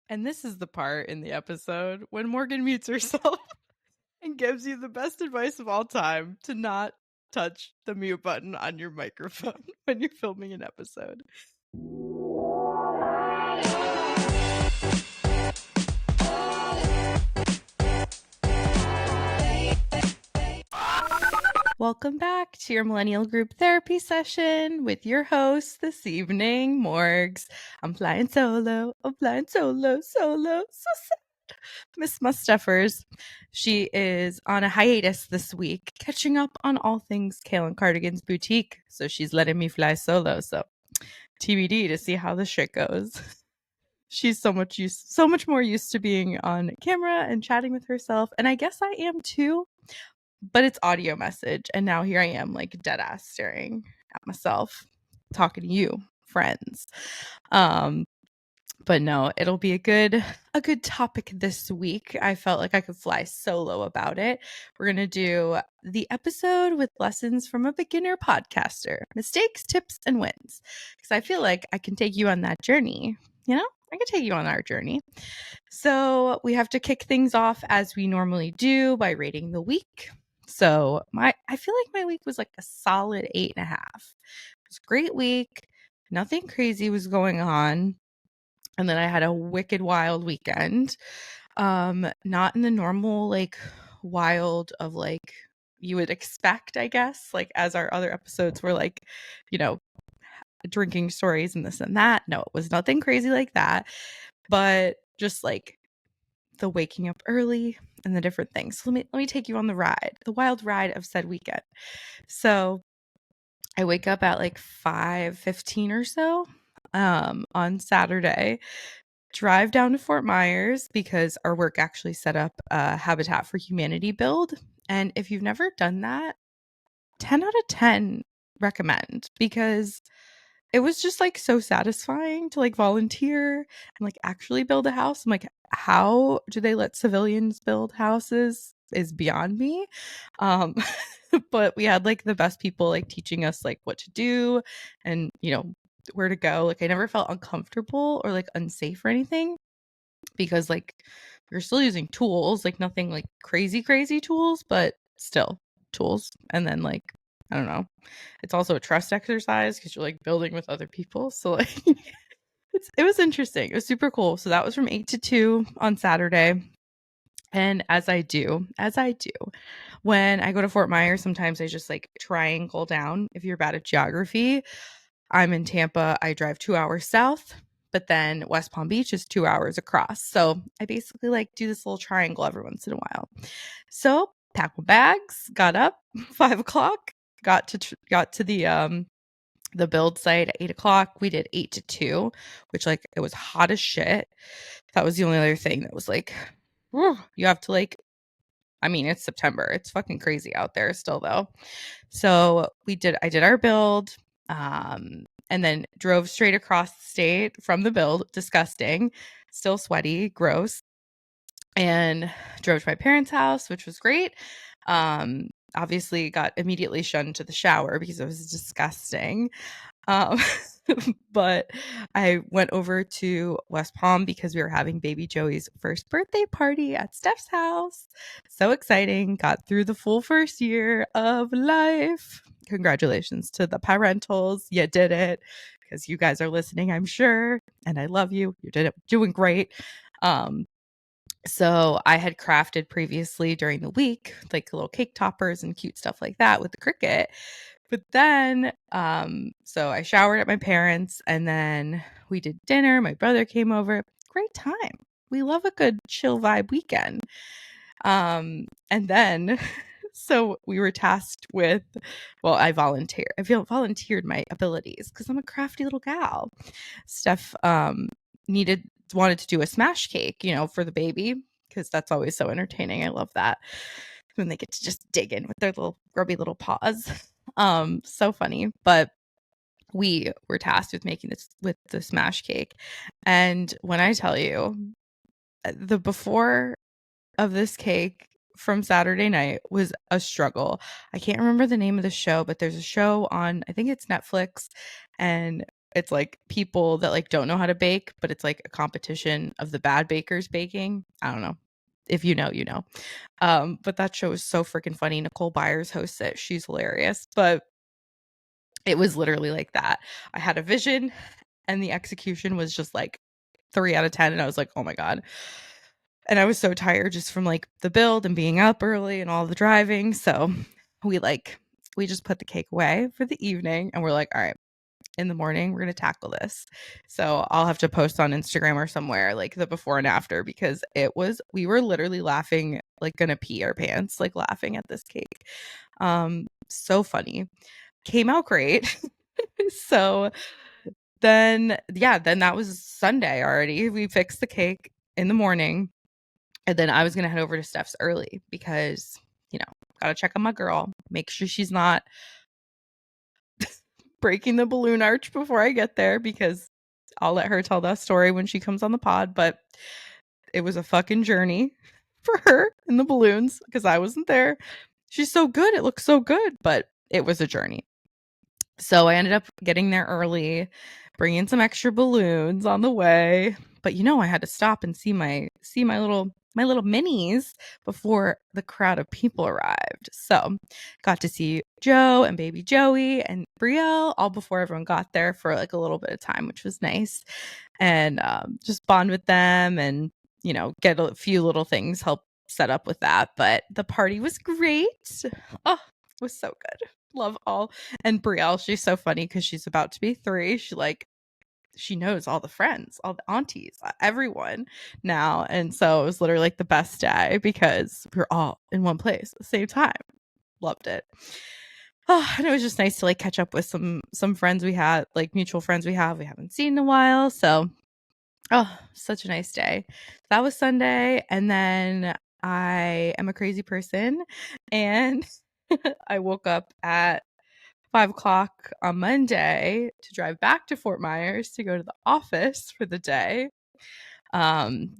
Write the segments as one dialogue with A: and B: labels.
A: And this is the part in the episode when Morgan mutes herself and gives you the best advice of all time to not touch the mute button on your microphone when you're filming an episode. Welcome back to your Millennial Group Therapy session with your host this evening, Morgs. I'm flying solo, so sad. Miss Mustuffers. She is on a hiatus this week, catching up on all things Kale and Cardigan's boutique, so she's letting me fly solo, so TBD to see how this shit goes. She's so much more used to being on camera and chatting with herself, and I guess I am too, but it's audio message, and now here I am, like, dead ass staring at myself, talking to you, friends. But no, it'll be a good topic this week. I felt like I could fly solo about it. We're gonna do the episode with lessons from a beginner podcaster, mistakes, tips, and wins. Because I feel like I can take you on that journey. You know, I can take you on our journey. So we have to kick things off as we normally do by rating the week. So I feel like my week was like a solid 8.5. It was a great week. Nothing crazy was going on. And then I had a wicked wild weekend. Not in the normal, like, wild of, like, you would expect, I guess, like, as our other episodes were, like, you know, drinking stories and this and that. No, it was nothing crazy like that, but just, like, the waking up early and the different things. So let me take you on the wild ride of said weekend. So I wake up at, like, 5:15 or so, on Saturday, drive down to Fort Myers because our work actually set up a Habitat for Humanity build. And if you've never done that, 10 out of 10 recommend, because it was just like so satisfying to like volunteer and like actually build a house. I'm like, how do they let civilians build houses is beyond me. Um, but we had like the best people like teaching us like what to do and, where to go. Like I never felt uncomfortable or like unsafe or anything, because like you're still using tools, like nothing like crazy tools, but still tools. And then like, I don't know, it's also a trust exercise because you're like building with other people. So like it was interesting. It was super cool. So that was from 8 to 2 on Saturday. And as I do, when I go to Fort Myers, sometimes I just like triangle down. If you're bad at geography, I'm in Tampa. I drive 2 hours south, but then West Palm Beach is 2 hours across. So I basically like do this little triangle every once in a while. So packed my bags, got up 5 o'clock, got to the build site at 8 o'clock. We did 8 to 2, which like it was hot as shit. That was the only other thing that was like, whew, you have to like, I mean, it's September. It's fucking crazy out there still though. So I did our build, and then drove straight across the state from the build. Disgusting, still sweaty, gross, and drove to my parents' house, which was great. Obviously got immediately shunned to the shower because it was disgusting. Um, but I went over to West Palm because we were having baby Joey's first birthday party at Steph's house. So exciting. Got through the full first year of life. Congratulations to the parentals. You did it, because you guys are listening, I'm sure. And I love you. You did it, doing great. So I had crafted previously during the week, like little cake toppers and cute stuff like that with the Cricut. But then, so I showered at my parents, and then we did dinner. My brother came over. Great time. We love a good chill vibe weekend. And then, so we were tasked with, well, I volunteered my abilities because I'm a crafty little gal. Steph wanted to do a smash cake, for the baby, because that's always so entertaining. I love that when they get to just dig in with their little grubby little paws. So funny. But we were tasked with making this with the smash cake. And when I tell you, the before of this cake from Saturday night was a struggle. I can't remember the name of the show, but there's a show on, I think it's Netflix, and It's like people that like don't know how to bake, but it's like a competition of the bad bakers baking. I don't know. If you know, you know. But that show is so freaking funny. Nicole Byers hosts it. She's hilarious. But it was literally like that. I had a vision and the execution was just like 3 out of 10. And I was like, oh my God. And I was so tired just from like the build and being up early and all the driving. So we just put the cake away for the evening and we're like, all right, in the morning, we're going to tackle this. So I'll have to post on Instagram or somewhere like the before and after because we were literally laughing, like going to pee our pants, like laughing at this cake. So funny. Came out great. So then that was Sunday already. We fixed the cake in the morning. And then I was going to head over to Steph's early because, got to check on my girl, make sure she's not breaking the balloon arch before I get there because I'll let her tell that story when she comes on the pod. But it was a fucking journey for her in the balloons because I wasn't there. She's so good. It looks so good, but it was a journey. So I ended up getting there early, bringing some extra balloons on the way. But I had to stop and see my little minis before the crowd of people arrived. So got to see Joe and baby Joey and Brielle all before everyone got there for like a little bit of time, which was nice. And just bond with them and, get a few little things help set up with that. But the party was great. Oh, it was so good. Love all. And Brielle, she's so funny because she's about to be 3. She knows all the friends, all the aunties, everyone now. And so it was literally like the best day because we were all in one place at the same time. Loved it. Oh, and it was just nice to like catch up with some friends we had, like mutual friends we haven't seen in a while. So, such a nice day. That was Sunday. And then I am a crazy person and I woke up at 5 o'clock on Monday to drive back to Fort Myers to go to the office for the day.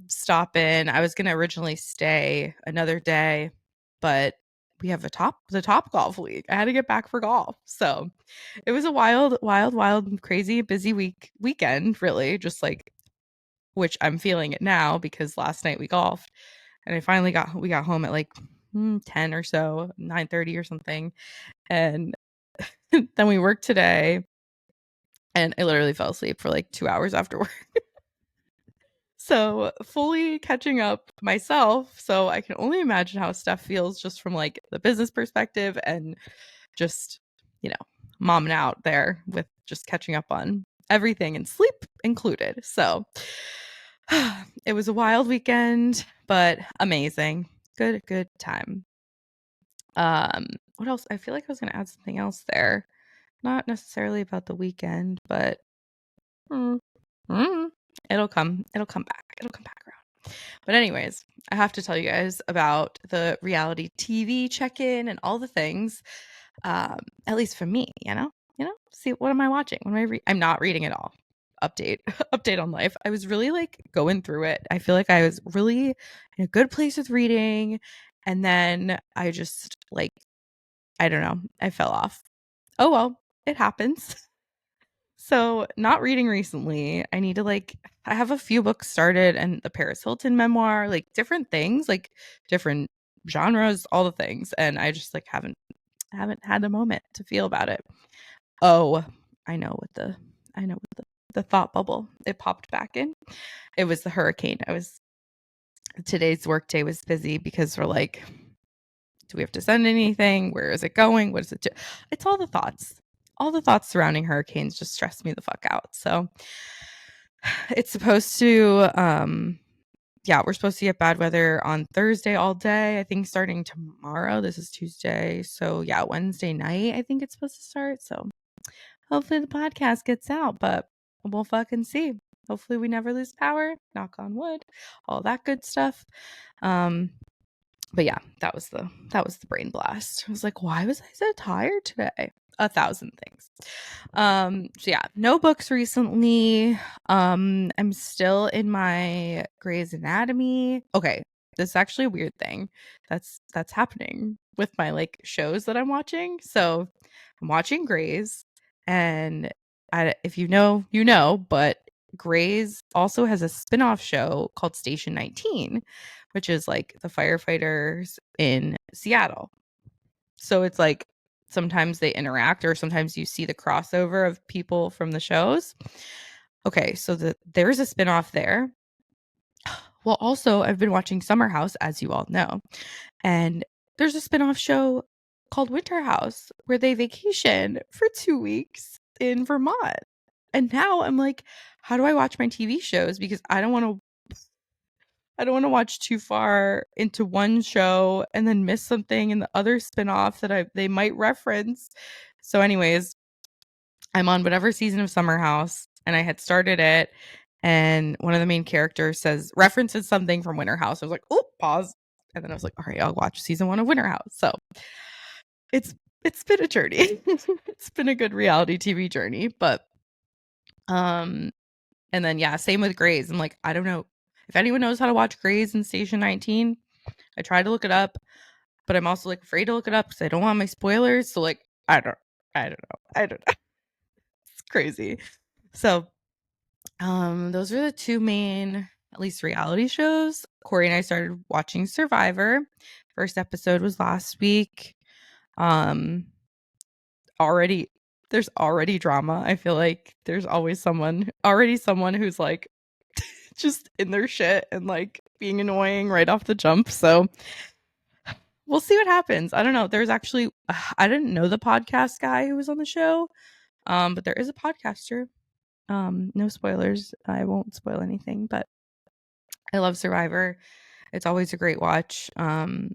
A: Stop in. I was going to originally stay another day, but we have the top golf league. I had to get back for golf. So it was a wild, crazy, busy weekend, really, just like, which I'm feeling it now because last night we golfed and we got home at like 10 or so, 9:30 or something. And then we worked today and I literally fell asleep for like 2 hours after work. So fully catching up myself. So I can only imagine how Steph feels just from like the business perspective and just, momming out there with just catching up on everything and sleep included. So it was a wild weekend, but amazing. Good time. What else? I feel like I was going to add something else there. Not necessarily about the weekend, but it'll come back. It'll come back around. But anyways, I have to tell you guys about the reality TV check-in and all the things. At least for me, see what am I watching? What am I I'm not reading it all. Update on life. I was really like going through it. I feel like I was really in a good place with reading. And then I just like, I don't know, I fell off. Oh well, it happens. So, not reading recently. I need to I have a few books started and the Paris Hilton memoir, like different things, like different genres, all the things. And I just like haven't had a moment to feel about it. Oh, I know what the thought bubble. It popped back in. It was the hurricane. Today's work day was busy because we're like, do we have to send anything? Where is it going? What does it do? It's all the thoughts. All the thoughts surrounding hurricanes just stress me the fuck out. So it's supposed to we're supposed to get bad weather on Thursday all day. I think starting tomorrow. This is Tuesday. So yeah, Wednesday night I think it's supposed to start. So hopefully the podcast gets out, but we'll fucking see. Hopefully we never lose power. Knock on wood. All that good stuff. But yeah, that was the brain blast. I was like, why was I so tired today? 1,000 things. So yeah, no books recently. I'm still in my Grey's Anatomy. Okay, this is actually a weird thing that's happening with my like shows that I'm watching. So I'm watching Grey's and if you know, you know, but Grey's also has a spin-off show called Station 19, which is like the firefighters in Seattle. So it's like sometimes they interact or sometimes you see the crossover of people from the shows. Okay, so there's a spin-off there. Well, also I've been watching Summer House, as you all know, and there's a spin-off show called Winter House where they vacation for 2 weeks in Vermont. And now I'm like, how do I watch my TV shows? Because I don't want to watch too far into one show and then miss something in the other spin-off that they might reference. So anyways, I'm on whatever season of Summer House and I had started it and one of the main characters references something from Winter House. I was like, oh, pause. And then I was like, all right, I'll watch season 1 of Winter House. So it's been a journey. It's been a good reality TV journey, but and then yeah, same with Grey's. I'm like, I don't know if anyone knows how to watch Grey's in Station 19. I tried to look it up, but I'm also like afraid to look it up because I don't want my spoilers. So like, I don't know. It's crazy. So, those are the two main, at least reality shows. Corey and I started watching Survivor. First episode was last week. Um, already there's already drama. I feel like there's always someone who's like just in their shit and like being annoying right off the jump. So we'll see what happens. I don't know. There's actually I didn't know the podcast guy who was on the show. But there is a podcaster. No spoilers. I won't spoil anything, but I love Survivor. It's always a great watch. I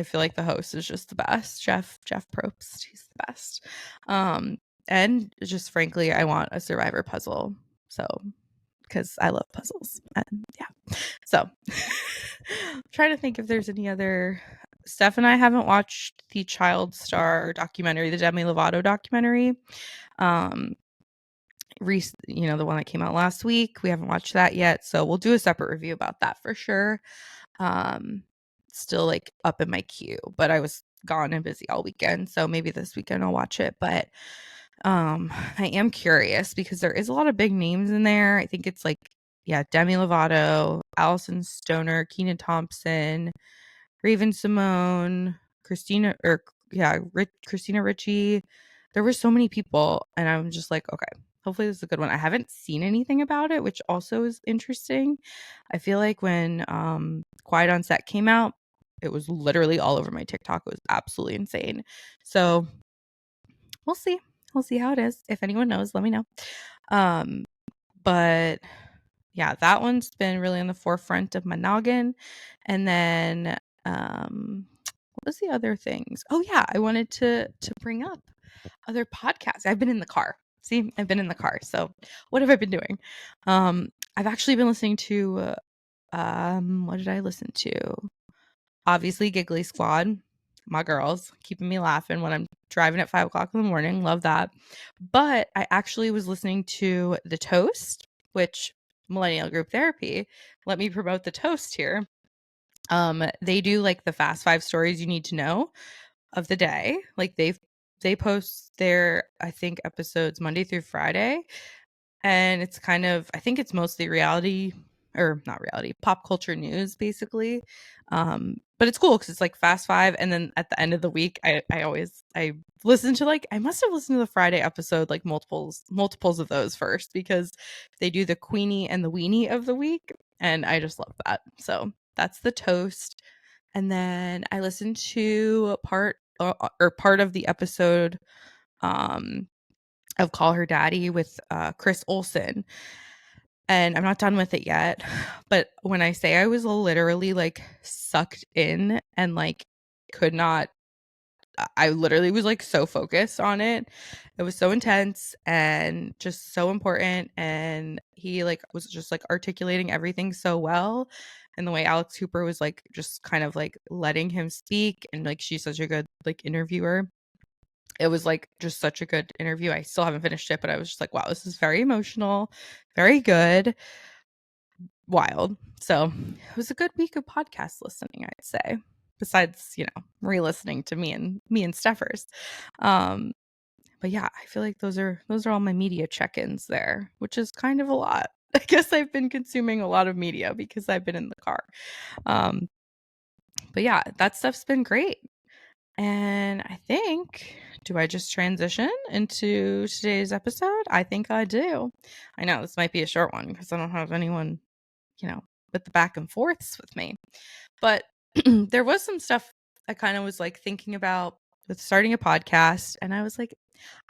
A: feel like the host is just the best. Jeff Probst, he's the best. And just frankly, I want a Survivor puzzle. So because I love puzzles. And yeah. So I'm trying to think if there's any other. Steph and I haven't watched the Child Star documentary, the Demi Lovato documentary. The one that came out last week. We haven't watched that yet, so we'll do a separate review about that for sure. Still like up in my queue, but I was gone and busy all weekend, so maybe this weekend I'll watch it. But I am curious because there is a lot of big names in there. I think it's like Demi Lovato, Allison Stoner, Kenan Thompson, Raven Simone, Christina Ricci. There were so many people, and I'm just like, okay, hopefully this is a good one. I haven't seen anything about it, which also is interesting. I feel like when Quiet on Set came out, it was literally all over my TikTok. It was absolutely insane. So we'll see. We'll see how it is. If anyone knows, let me know. But yeah, that one's been really on the forefront of my noggin. And then what was the other things? Oh yeah, I wanted to bring up other podcasts. I've been in the car. See, I've been in the car. So what have I been doing? I've actually been listening to what did I listen to? Obviously Giggly Squad. My girls keeping me laughing when I'm driving at 5:00 in the morning. Love that. But I actually was listening to The Toast, which Millennial Group Therapy. Let me promote The Toast here. They do like the fast 5 stories you need to know of the day. Like they post their, I think, episodes Monday through Friday. And it's kind of, I think it's mostly reality or not reality, pop culture news basically. But it's cool because it's like fast 5. And then at the end of the week, I listen to like, I must have listened to the Friday episode, like multiples of those first because they do the Queenie and the Weenie of the week. And I just love that. So that's The Toast. And then I listened to part of the episode of Call Her Daddy with Chris Olsen. And I'm not done with it yet. But when I say I was literally like sucked in and like could not, I literally was like so focused on it. It was so intense and just so important. And he like was just like articulating everything so well. And the way Alex Cooper was like just kind of like letting him speak. And like she's such a good like interviewer. It was like just such a good interview. I still haven't finished it, but I was just like, wow, this is very emotional, very good, wild. So it was a good week of podcast listening, I'd say. Besides, re-listening to me and Steffers. But But yeah, I feel like those are all my media check-ins there, which is kind of a lot. I guess I've been consuming a lot of media because I've been in the car. But yeah, that stuff's been great. And I think, do I just transition into today's episode? I think I do. I know this might be a short one because I don't have anyone, with the back and forths with me. But there was some stuff I kind of was like thinking about with starting a podcast. And I was like,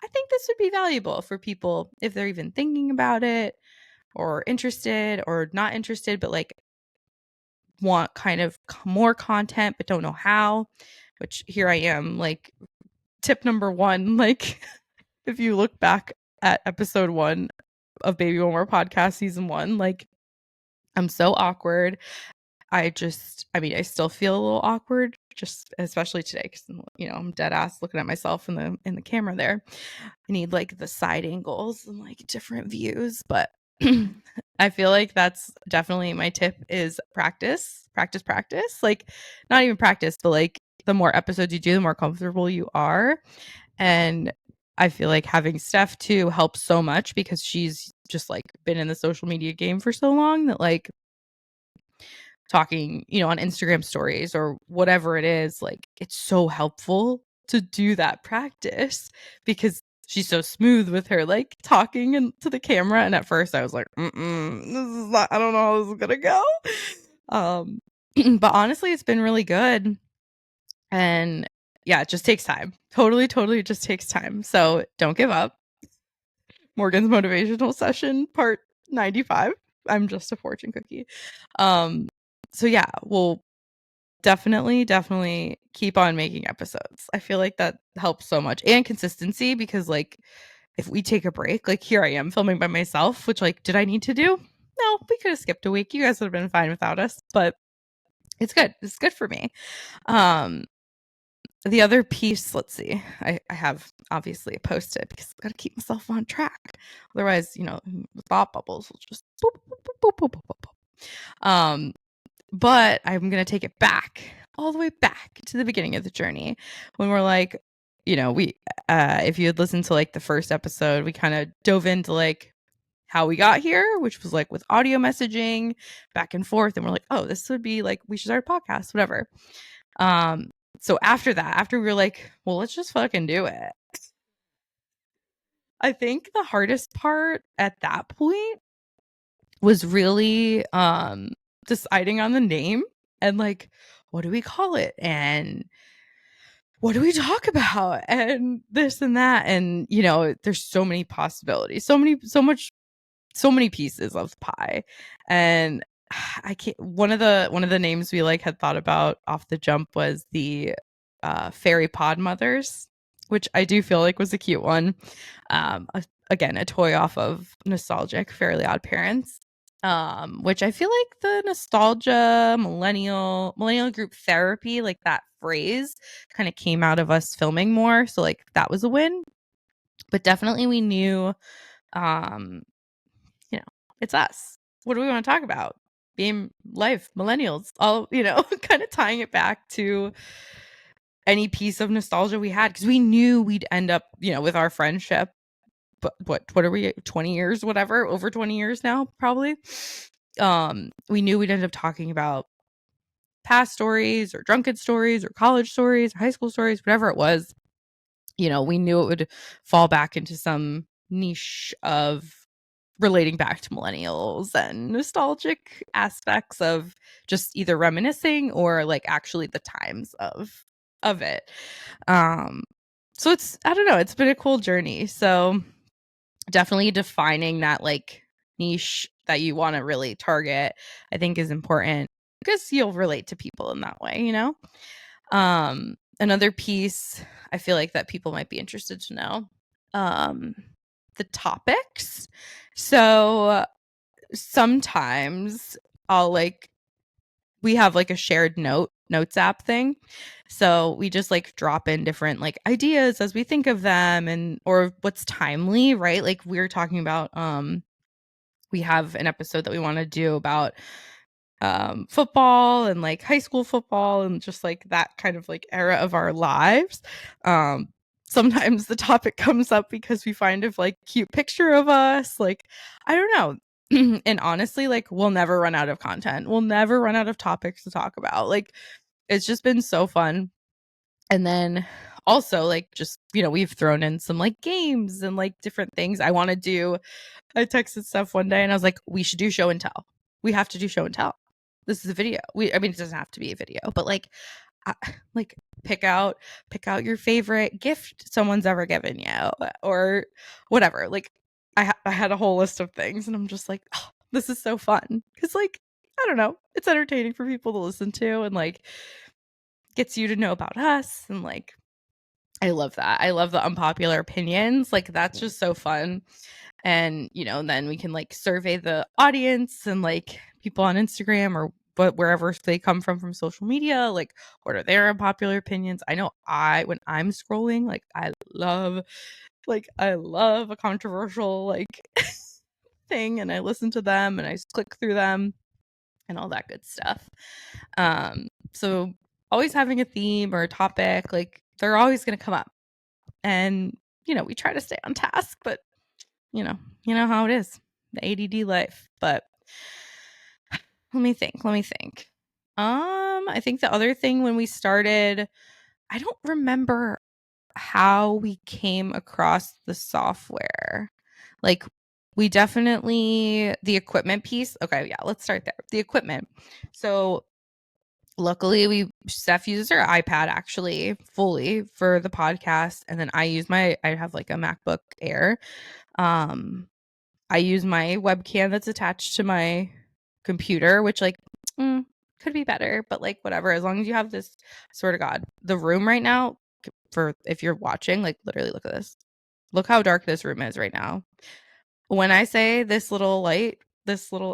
A: I think this would be valuable for people if they're even thinking about it or interested or not interested, but like want kind of more content, but don't know how, which here I am, like tip number one, like if you look back at episode 1 of Baby One More Podcast season 1, like I'm so awkward. I still feel a little awkward, just especially today because I'm dead ass looking at myself in the camera there. I need like the side angles and like different views, but I feel like that's definitely my tip is practice. Like not even practice, but like the more episodes you do, the more comfortable you are. And I feel like having Steph too helps so much because she's just like been in the social media game for so long that like talking, on Instagram stories or whatever it is, like it's so helpful to do that practice because she's so smooth with her like talking to the camera. And at first I was like, this is not, I don't know how this is gonna go. But honestly, it's been really good. And yeah, it just takes time. Totally, it just takes time. So don't give up. Morgan's motivational session, part 95. I'm just a fortune cookie. So yeah, we'll definitely keep on making episodes. I feel like that helps so much. And consistency, because like if we take a break, like here I am filming by myself, which like did I need to do? No, we could have skipped a week. You guys would have been fine without us, but it's good. It's good for me. The other piece, let's see. I have obviously a post-it because I've got to keep myself on track. Otherwise, thought bubbles will just boop, boop, boop, boop, boop, boop. But I'm going to take it back, all the way back to the beginning of the journey when we're like, we, if you had listened to like the first episode, we kind of dove into like how we got here, which was like with audio messaging back and forth. And we're like, oh, this would be like, we should start a podcast, whatever. So after that, after we were like, well, let's just fucking do it. I think the hardest part at that point was really deciding on the name and like, what do we call it? And what do we talk about? And this and that. And, there's so many possibilities, so many pieces of pie. And I can't, one of the names we like had thought about off the jump was the Fairy Pod Mothers, which I do feel like was a cute one. Again, a toy off of nostalgic Fairly Odd Parents, which I feel like the nostalgia millennial group therapy, like that phrase kind of came out of us filming more. So like that was a win. But definitely we knew, it's us. What do we want to talk about? Being life, millennials, all, kind of tying it back to any piece of nostalgia we had, because we knew we'd end up, with our friendship. But what are we, 20 years, whatever, over 20 years now, probably. We knew we'd end up talking about past stories or drunken stories or college stories, or high school stories, whatever it was. We knew it would fall back into some niche of relating back to millennials and nostalgic aspects of just either reminiscing or like actually the times of it. So I don't know, it's been a cool journey. So definitely defining that like niche that you want to really target, I think is important because you'll relate to people in that way, Another piece I feel like that people might be interested to know, the topics. So sometimes we have like a shared notes app thing. So we just like drop in different like ideas as we think of them or what's timely, right? Like we were talking about, we have an episode that we want to do about football and like high school football and just like that kind of like era of our lives. sometimes the topic comes up because we find a like cute picture of us. Like, I don't know. And honestly, like, we'll never run out of content. We'll never run out of topics to talk about. Like, it's just been so fun. And then also, like, just, we've thrown in some like games and like different things. I texted Steph one day and I was like, we should do show and tell. We have to do show and tell. This is a video. I mean, it doesn't have to be a video, but like, like pick out your favorite gift someone's ever given you or whatever. Like, I had a whole list of things and I'm just like, oh, this is so fun. Cause like, I don't know, it's entertaining for people to listen to and like gets you to know about us. And like, I love that. I love the unpopular opinions. Like, that's just so fun. And, then we can like survey the audience and like people on Instagram or wherever they come from social media, like what are their unpopular opinions. I know when I'm scrolling, like I love a controversial like thing, and I listen to them and I click through them and all that good stuff. So always having a theme or a topic, like they're always going to come up, and we try to stay on task, but you know how it is, the ADD life. But let me think. I think the other thing when we started, I don't remember how we came across the software. Like, we definitely, the equipment piece. Okay, yeah, let's start there. The equipment. So luckily Steph uses her iPad actually fully for the podcast, and then I have like a MacBook Air. I use my webcam that's attached to my computer, which like could be better, but like whatever, as long as you have this. I swear to God, the room right now, for if you're watching, like literally look at this. Look how dark this room is right now. When I say this little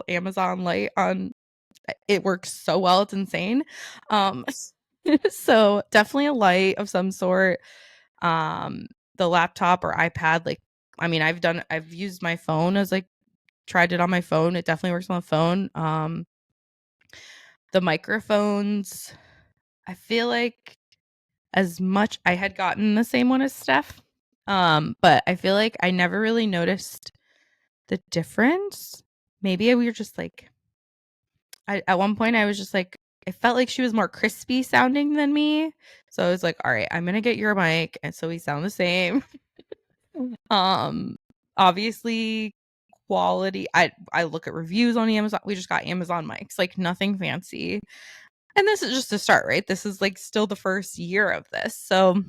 A: Amazon light on, it works so well, it's insane. So definitely a light of some sort. The laptop or iPad, like, I mean, I've used my phone as like, tried it on my phone. It definitely works on the phone. The microphones, I feel like as much I had gotten the same one as Steph. But I feel like I never really noticed the difference. Maybe we were just like, at one point I was just like, it felt like she was more crispy sounding than me. So I was like, all right, I'm going to get your mic. And so we sound the same. Obviously quality. I look at reviews on Amazon. We just got Amazon mics, like nothing fancy. And this is just a start, right? This is like still the first year of this. So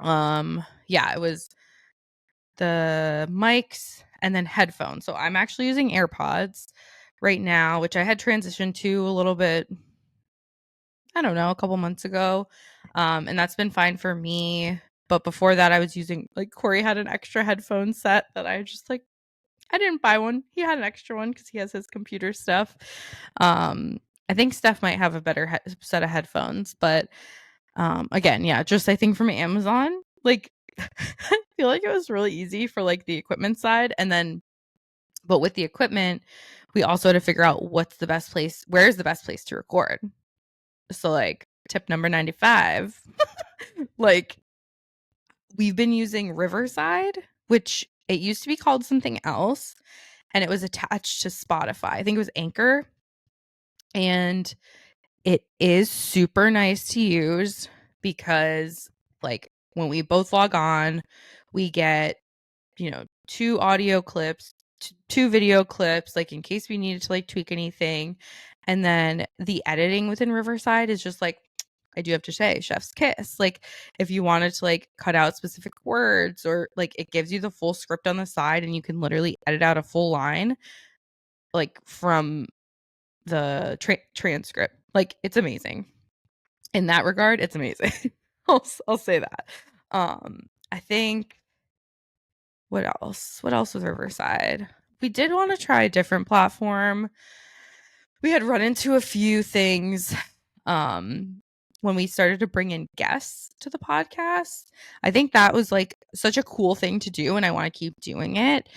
A: yeah, it was the mics and then headphones. So I'm actually using AirPods right now, which I had transitioned to a little bit, I don't know, a couple months ago. And that's been fine for me. But before that, I was using, like, Corey had an extra headphone set that I just like, I didn't buy one. He had an extra one because he has his computer stuff. I think Steph might have a better set of headphones, but again, yeah, just I think from Amazon, like, I feel like it was really easy for like the equipment side, and then, but with the equipment, we also had to figure out where's the best place to record. So like tip number 95, like, we've been using Riverside, which it used to be called something else, and it was attached to Spotify. I think it was Anchor. And it is super nice to use because, like, when we both log on, we get, 2 audio clips, 2 video clips, like in case we needed to like tweak anything. And then the editing within Riverside is just like, I do have to say, chef's kiss. Like, if you wanted to like cut out specific words, or like, it gives you the full script on the side and you can literally edit out a full line like from the transcript. Like, it's amazing. In that regard, it's amazing. I'll say that. I think, what else? What else was Riverside? We did want to try a different platform. We had run into a few things when we started to bring in guests to the podcast. I think that was like such a cool thing to do, and I want to keep doing it.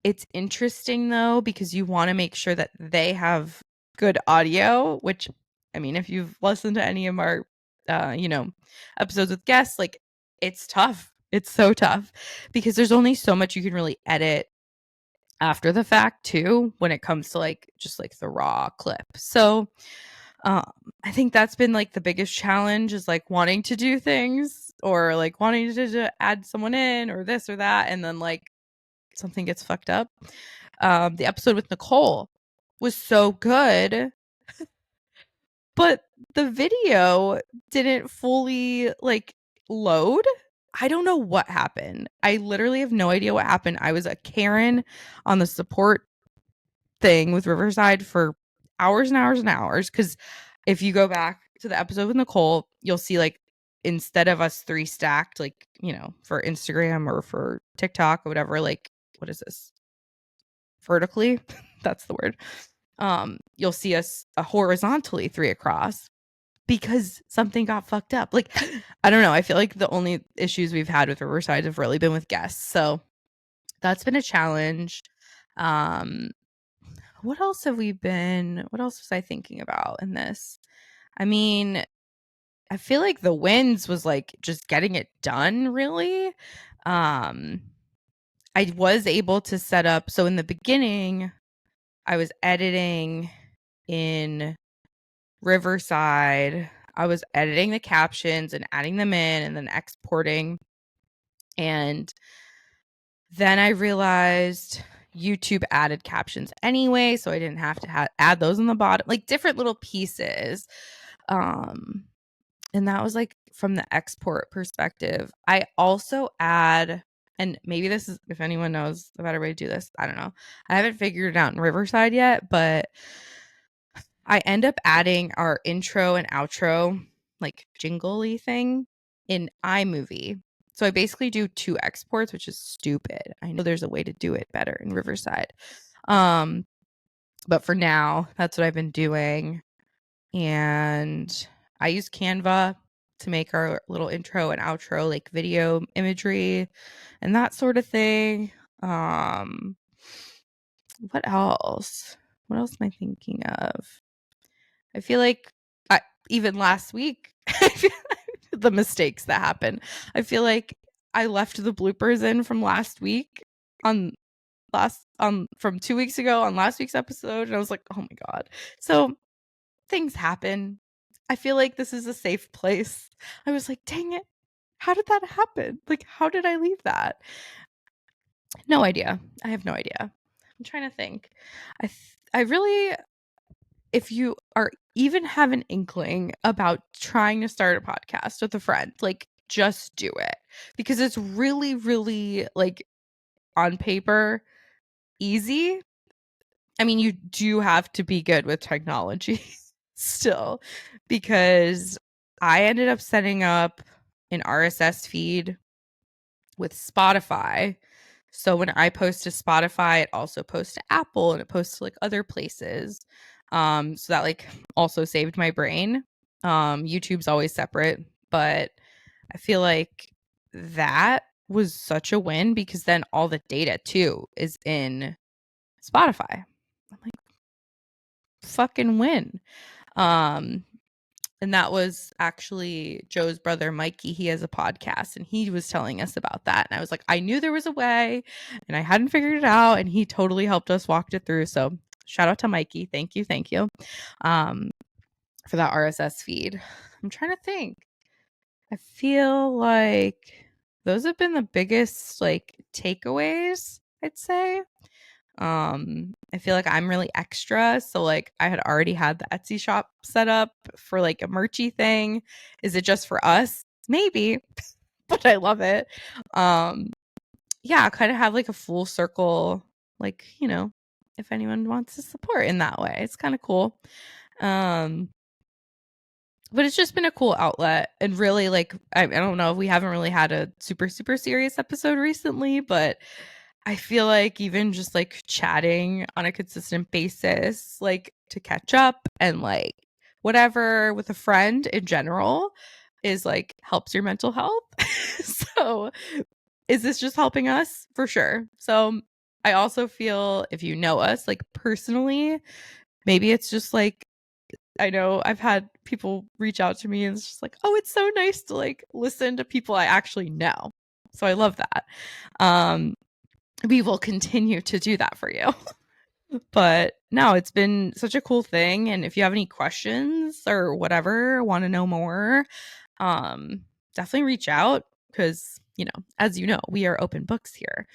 A: It's interesting though, because you want to make sure that they have good audio, which, I mean, if you've listened to any of our episodes with guests, like it's tough. It's so tough because there's only so much you can really edit after the fact too when it comes to like just like the raw clip. So um I think that's been like the biggest challenge is like wanting to do things or like wanting to add someone in or this or that and then like something gets fucked up. The episode with Nicole was so good, but the video didn't fully like load. I don't know what happened. I literally have no idea what happened. I was a Karen on the support thing with Riverside for hours and hours and hours. Because if you go back to the episode with Nicole, you'll see like instead of us three stacked, like, for Instagram or for TikTok or whatever, like, what is this? Vertically? That's the word. You'll see us horizontally three across because something got fucked up. Like, I don't know. I feel like the only issues we've had with Riverside have really been with guests. So that's been a challenge. What else was I thinking about in this? I mean, I feel like the wins was like just getting it done really. I was able to set up, so in the beginning I was editing in Riverside. I was editing the captions and adding them in and then exporting. And then I realized YouTube added captions anyway, so I didn't have to add those on the bottom, like different little pieces. And that was like from the export perspective. I also add, and maybe this is, if anyone knows a better way to do this, I don't know. I haven't figured it out in Riverside yet, but I end up adding our intro and outro, like jingly thing in iMovie. So I basically do 2 exports, which is stupid. I know there's a way to do it better in Riverside. But for now, that's what I've been doing. And I use Canva to make our little intro and outro, like video imagery and that sort of thing. What else? What else am I thinking of? I feel like even last week, the mistakes that happened. I feel like I left the bloopers in from last week on from 2 weeks ago on last week's episode, and I was like, "Oh my god." So things happen. I feel like this is a safe place. I was like, "Dang it. How did that happen? Like, how did I leave that?" No idea. I have no idea. I'm trying to think. I really, if you are even have an inkling about trying to start a podcast with a friend, like just do it because it's really, really like on paper easy. I mean, you do have to be good with technology still because I ended up setting up an RSS feed with Spotify. So when I post to Spotify, it also posts to Apple and it posts to like other places. So that like also saved my brain. YouTube's always separate, but I feel like that was such a win because then all the data too is in Spotify. I'm like, fucking win. Um, and that was actually Joe's brother, Mikey. He has a podcast and he was telling us about that. And I was like, I knew there was a way and I hadn't figured it out. And he totally helped us walked it through. So shout out to Mikey. Thank you. Thank you. For that RSS feed. I'm trying to think. I feel like those have been the biggest like takeaways, I'd say. I feel like I'm really extra, so like I had already had the Etsy shop set up for like a merchy thing. Is it just for us? Maybe, but I love it. Yeah, kind of have like a full circle, like, if anyone wants to support in that way. It's kind of cool. But it's just been a cool outlet and really like I don't know if we haven't really had a super super serious episode recently, but I feel like even just like chatting on a consistent basis, like to catch up and like whatever with a friend in general is like helps your mental health. So is this just helping us? For sure. So I also feel if you know us like personally, maybe it's just like I know I've had people reach out to me and it's just like, oh, it's so nice to like listen to people I actually know. So I love that. We will continue to do that for you. But no, it's been such a cool thing. And if you have any questions or whatever, want to know more, definitely reach out because, as you know, we are open books here.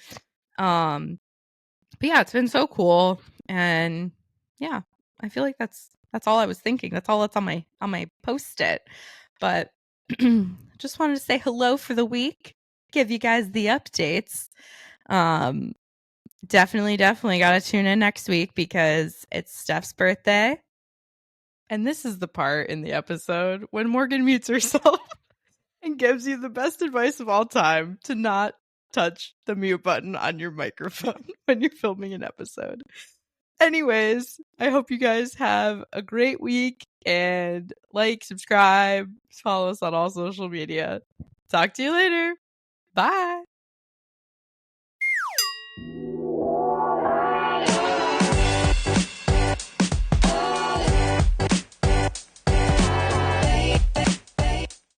A: But yeah, it's been so cool. And yeah, I feel like that's all I was thinking. That's all that's on my post-it. But just wanted to say hello for the week, give you guys the updates. Definitely got to tune in next week because it's Steph's birthday. And this is the part in the episode when Morgan mutes herself and gives you the best advice of all time to not touch the mute button on your microphone when you're filming an episode. Anyways, I hope you guys have a great week and like, subscribe, follow us on all social media. Talk to you later. Bye.